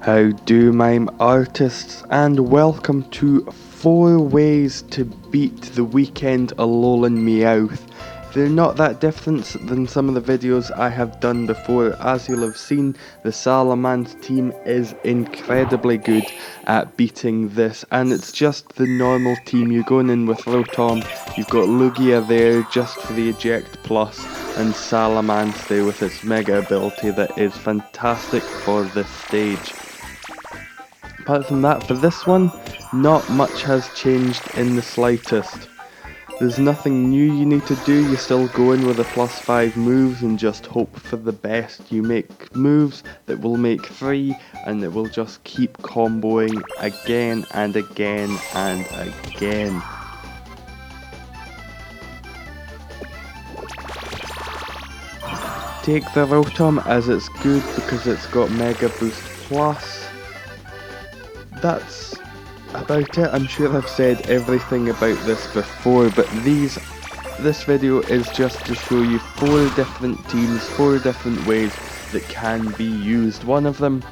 How do Mime Artists, and welcome to 4 ways to beat the Weekend Alolan Meowth. They're not that different than some of the videos I have done before. As you'll have seen, the Salamand team is incredibly good at beating this, and it's just the normal team. You're going in with Rotom, you've got Lugia there just for the Eject Plus, and Salamand there with its Mega ability that is fantastic for this stage. Apart from that, for this one, not much has changed in the slightest. There's nothing new you need to do. You still go in with a +5 moves and just hope for the best. You make moves that will make 3 and it will just keep comboing again and again and again. Take the Rotom as it's good because it's got Mega Boost Plus. That's about it. I'm sure I've said everything about this before, but this video is just to show you 4 different teams, 4 different ways that can be used. One of them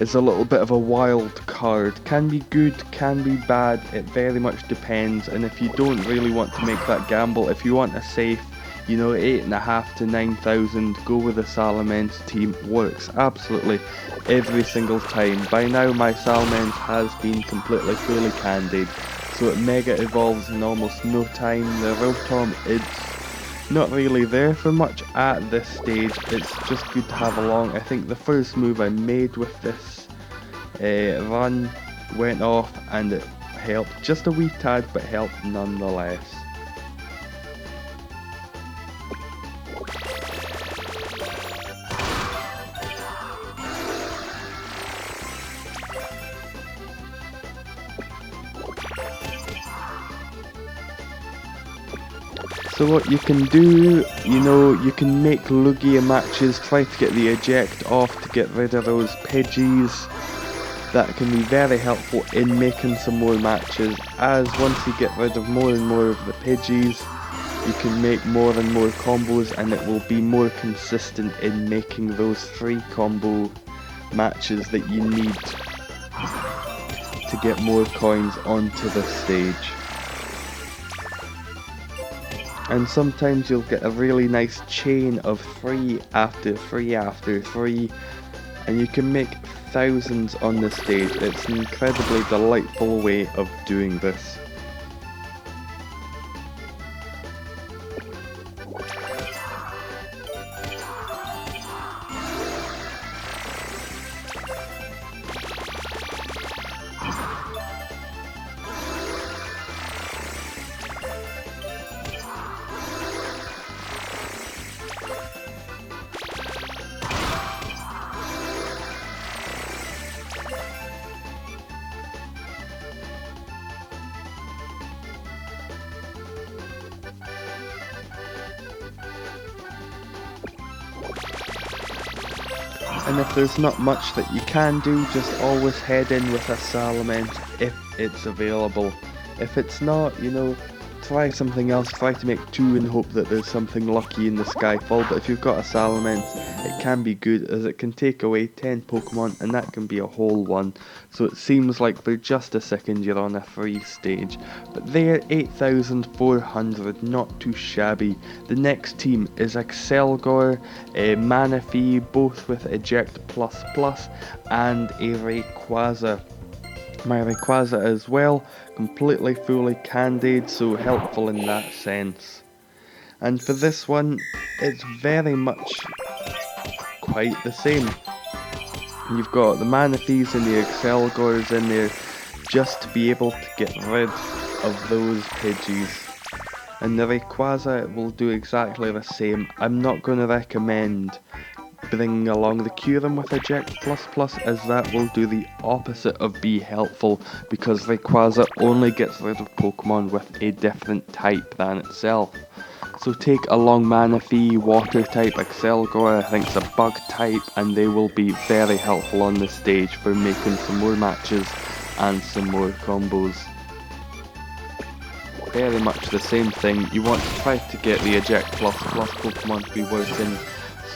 is a little bit of a wild card. Can be good, can be bad, it very much depends, and if you don't really want to make that gamble, if you want a safe, 8.5 to 9,000, go with the Salamence team. Works absolutely every single time. By now my Salamence has been completely fully candied, so it mega evolves in almost no time. The Rotom is not really there for much at this stage, it's just good to have along. I think the first move I made with this run went off and it helped just a wee tad, but helped nonetheless. So what you can do, you can make Lugia matches, try to get the eject off to get rid of those Pidgeys. That can be very helpful in making some more matches, as once you get rid of more and more of the Pidgeys, you can make more and more combos and it will be more consistent in making those 3 combo matches that you need to get more coins onto the stage. And sometimes you'll get a really nice chain of 3 after 3 after 3, and you can make thousands on the stage. It's an incredibly delightful way of doing this. And if there's not much that you can do, just always head in with a Salamence if it's available. If it's not, try something else, try to make 2 and hope that there's something lucky in the Skyfall. But if you've got a Salamence, it can be good as it can take away 10 Pokemon and that can be a whole one. So it seems like for just a second you're on a free stage. But they're 8,400, not too shabby. The next team is Excelgor, Manaphy, both with Eject Plus Plus, and a Rayquaza. My Rayquaza as well, completely fully candied, so helpful in that sense. And for this one, it's very much quite the same. You've got the Manaphys and the Excelgors in there just to be able to get rid of those Pidgeys. And the Rayquaza will do exactly the same. I'm not going to recommend bringing along the Kyurem with Eject Plus Plus, as that will do the opposite of be helpful, because Rayquaza only gets rid of Pokemon with a different type than itself. So take along Manaphy, Water type, Excelgor, I think it's a Bug type, and they will be very helpful on this stage for making some more matches and some more combos. Very much the same thing, you want to try to get the Eject Plus Plus Pokemon to be working.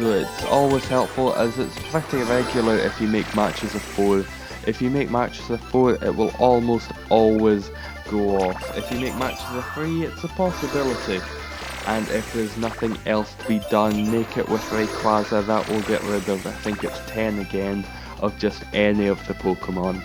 So it's always helpful, as it's pretty regular if you make matches of 4. If you make matches of 4, it will almost always go off. If you make matches of 3, it's a possibility. And if there's nothing else to be done, make it with Rayquaza. That will get rid of, I think it's 10 again, of just any of the Pokemon.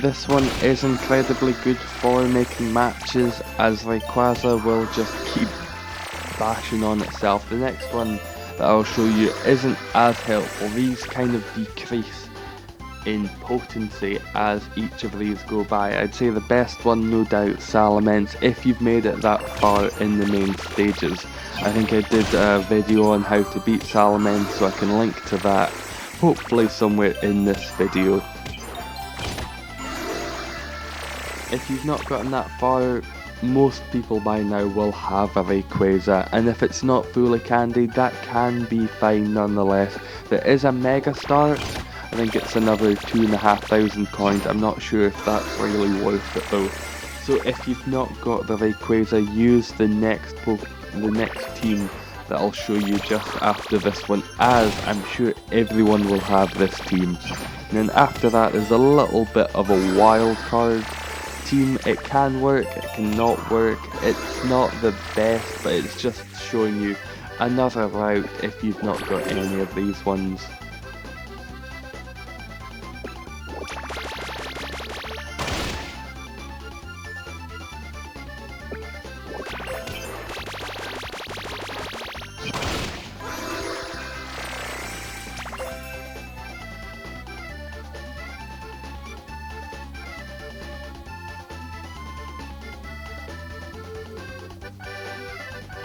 This one is incredibly good for making matches, as Rayquaza will just keep bashing on itself. The next one that I'll show you isn't as helpful. These kind of decrease in potency as each of these go by. I'd say the best one, no doubt, Salamence, if you've made it that far in the main stages. I think I did a video on how to beat Salamence, so I can link to that, hopefully somewhere in this video. If you've not gotten that far, most people by now will have a Rayquaza, and if it's not fully candied, that can be fine nonetheless. There is a Mega Start. I think it's another 2,500 coins. I'm not sure if that's really worth it though. So if you've not got the Rayquaza, use the next team that I'll show you just after this one, as I'm sure everyone will have this team. And then after that, there's a little bit of a wild card team. It can work, it cannot work, it's not the best, but it's just showing you another route if you've not got any of these ones.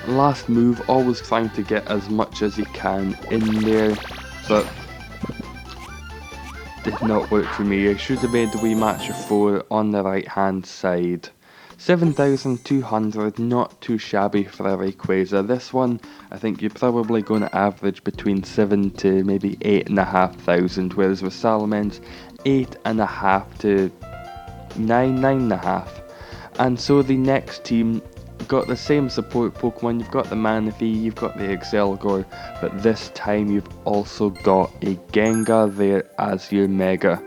Last move, always trying to get as much as you can in there, but did not work for me. I should have made the wee match of 4 on the right hand side. 7,200, not too shabby for a Rayquaza. This one, I think you're probably going to average between 7 to maybe 8,500, whereas with Salamence, 8.5 to 9.5. And so the next team got the same support Pokemon. You've got the Manaphy, you've got the Excelgor, but this time you've also got a Gengar there as your Mega.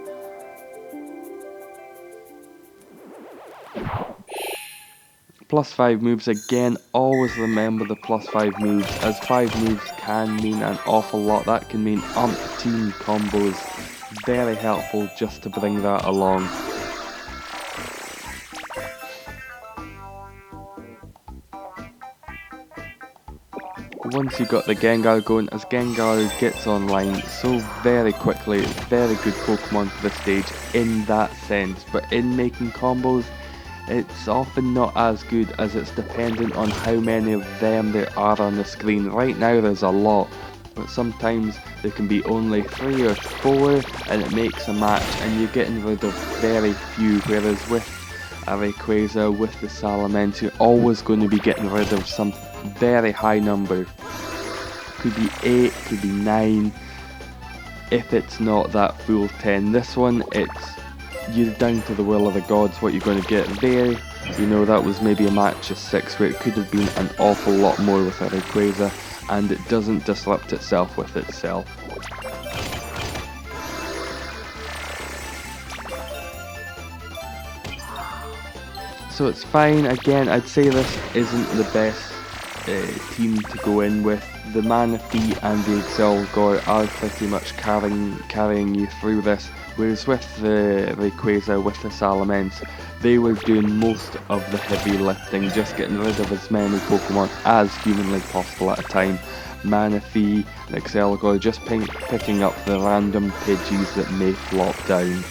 +5 moves again, always remember the +5 moves, as 5 moves can mean an awful lot. That can mean umpteen combos. Very helpful just to bring that along. Once you've got the Gengar going, as Gengar gets online so very quickly, it's very good Pokemon for the stage in that sense, but in making combos, it's often not as good, as it's dependent on how many of them there are on the screen. Right now there's a lot, but sometimes there can be only 3 or 4 and it makes a match and you're getting rid of very few, whereas with a Rayquaza, with the Salamence, you're always going to be getting rid of some very high number. Could be 8, could be 9, if it's not that full 10. This one, you're down to the will of the gods what you're going to get there. You know, that was maybe a match of 6 where it could have been an awful lot more with a Rayquaza, and it doesn't disrupt itself with itself. So it's fine. Again, I'd say this isn't the best team to go in with. The Manaphy and the Excelgor are pretty much carrying you through this, whereas with the Rayquaza, with the Salamence, they were doing most of the heavy lifting, just getting rid of as many Pokemon as humanly possible at a time. Manaphy and Excelgor just picking up the random Pidgeys that may flop down.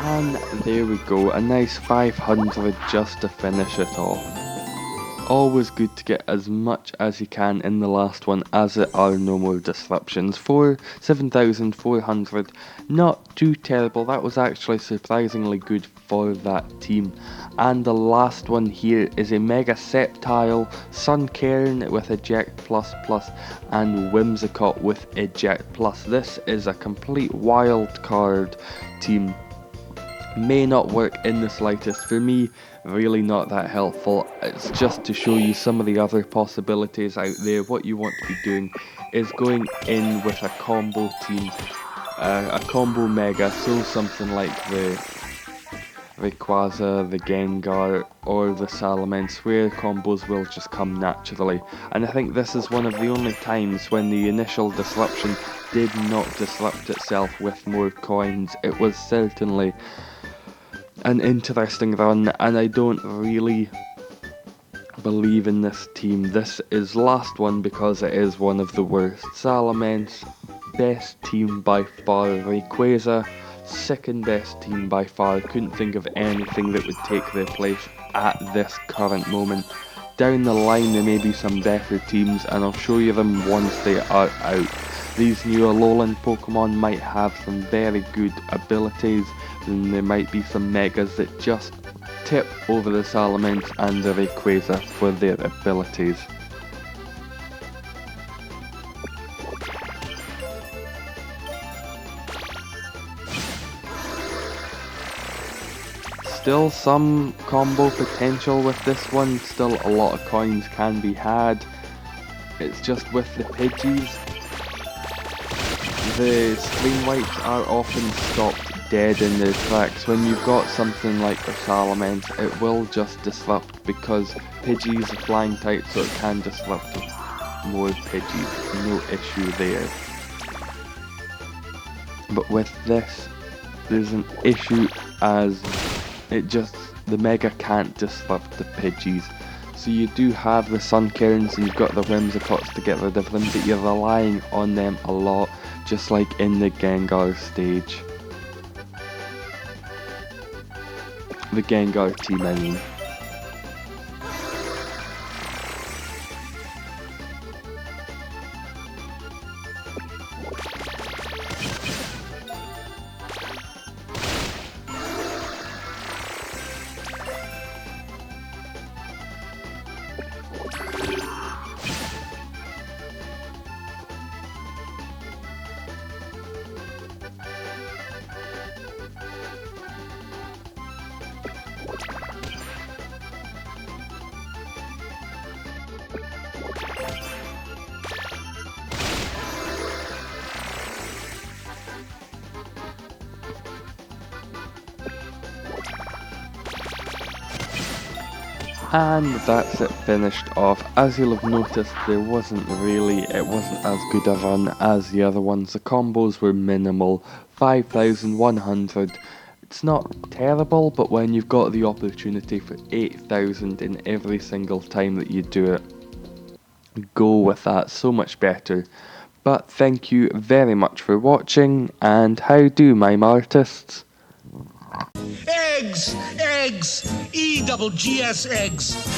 And there we go, a nice 500 just to finish it off. Always good to get as much as you can in the last one, as there are no more disruptions. For 7,400, not too terrible. That was actually surprisingly good for that team. And the last one here is a Mega Sceptile, Suncairn with Eject Plus Plus, and Whimsicott with Eject Plus. This is a complete wild card team. May not work in the slightest. For me, really not that helpful. It's just to show you some of the other possibilities out there. What you want to be doing is going in with a combo team, a combo mega, so something like the Rayquaza, the Gengar, or the Salamence, where combos will just come naturally. And I think this is one of the only times when the initial disruption did not disrupt itself with more coins. It was certainly an interesting run, and I don't really believe in this team. This is last one because it is one of the worst. Salamence, best team by far. Rayquaza, second best team by far. Couldn't think of anything that would take their place at this current moment. Down the line there may be some better teams, and I'll show you them once they are out. These new Alolan Pokemon might have some very good abilities, and there might be some Megas that just tip over the Salamence and the Rayquaza for their abilities. Still some combo potential with this one, still a lot of coins can be had. It's just with the Pidgeys, the screen wipes are often stopped dead in their tracks. When you've got something like the Salamence, it will just disrupt because Pidgey is a flying type, so it can disrupt more Pidgeys, no issue there. But with this, there's an issue as the Mega can't disrupt the Pidgeys. So you do have the Suncairns and you've got the Whimsicotts to get rid of them, but you're relying on them a lot, just like in the Gengar stage. The Gengar team, I mean. And that's it finished off. As you'll have noticed, it wasn't as good a run as the other ones. The combos were minimal, 5,100. It's not terrible, but when you've got the opportunity for 8,000 in every single time that you do it, go with that, so much better. But thank you very much for watching, and how do, Mime Artists? Eggs! Eggs! E-double-G-S eggs!